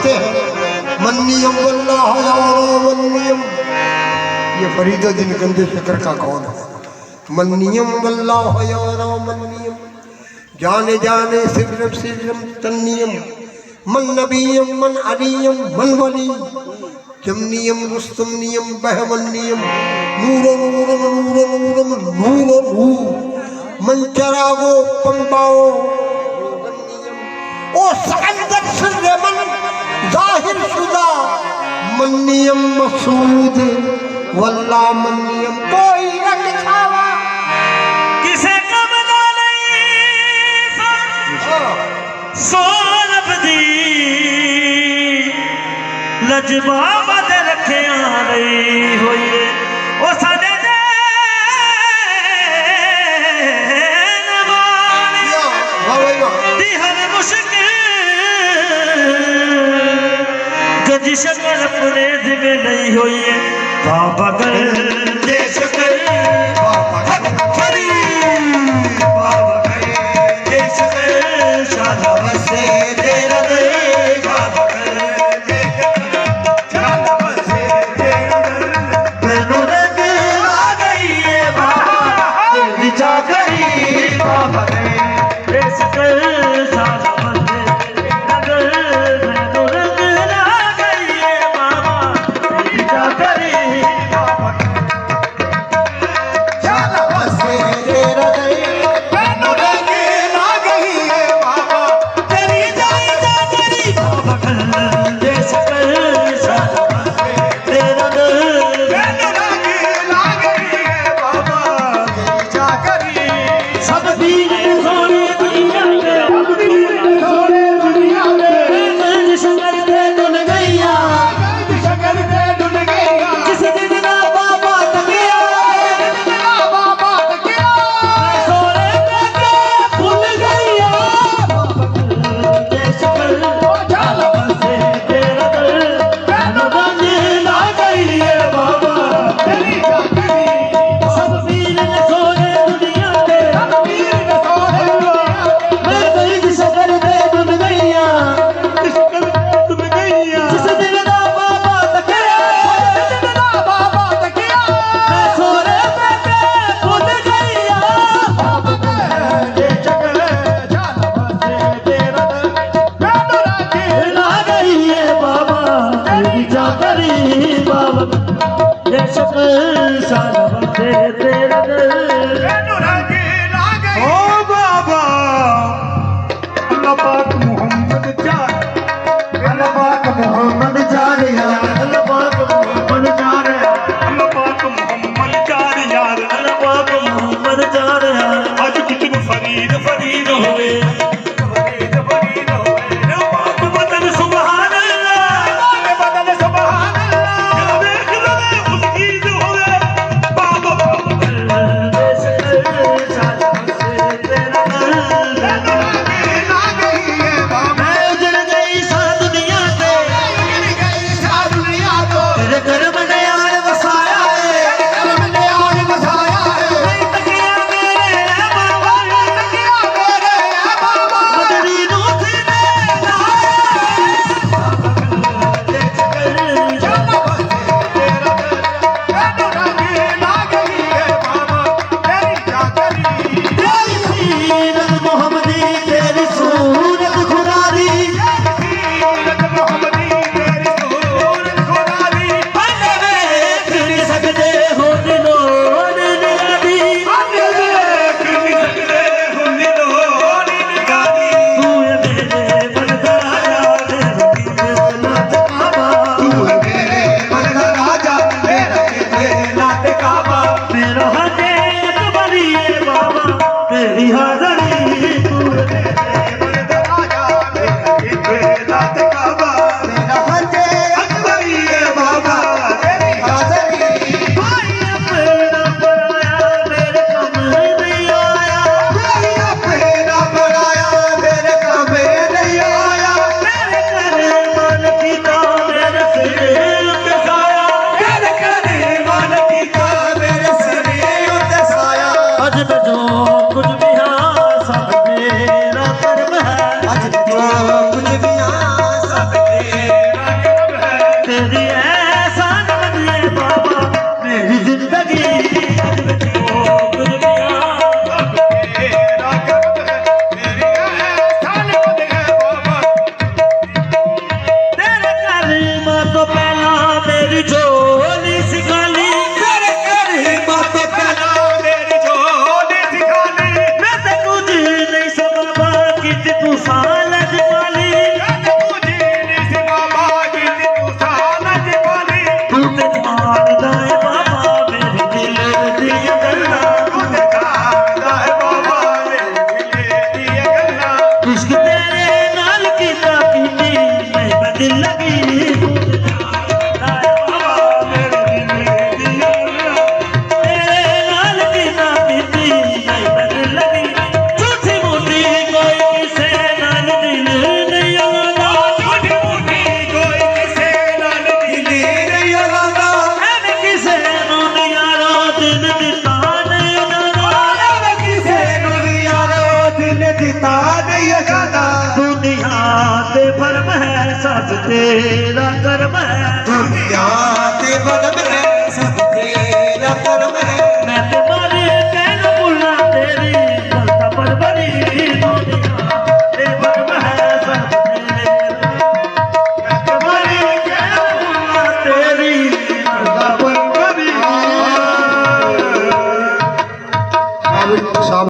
फरमाते हैं मन्नियम वल्लाह यारा मन्नियम। ये फरीदुद्दीन गंदे फिक्र का कौन है? मन्नियम वल्लाह यारा मन्नियम जाने जाने सिर्रम सिर्रम तन्नियम मन नबीयम मन अलियम मन वली जमनियम रुस्तमनियम बहमनियम नूर नूर नूर नूर नूर नूर मन चरागो पंबाओ ओ सकंदर सिर्रे मन जाहिर शुदा मन्नियम मसूद वल्ला मन्नियम कोई रख छावा किसे कमला नहीं सोनब दी लजबा बद रखे आ रही होई ओ साडे शक्ल अपने दिल नहीं हुई है बाबा कर दे शक्ल बाबा कर दे शक्ल शाला बसे तेरा दे बाबा कर दे शाला बसे तेरा दे मैनू रंग आ गई है बाबा तेरी जागरी बाबा कर दे शक्ल शाला कुछ भी आ सकते ਕਰਮ ਹੈ, ਸਭ ਤੇਰਾ ਕਰਮ ਹੈ। ਦੁਨੀਆ ਤੇ ਬਦਮ ਹੈ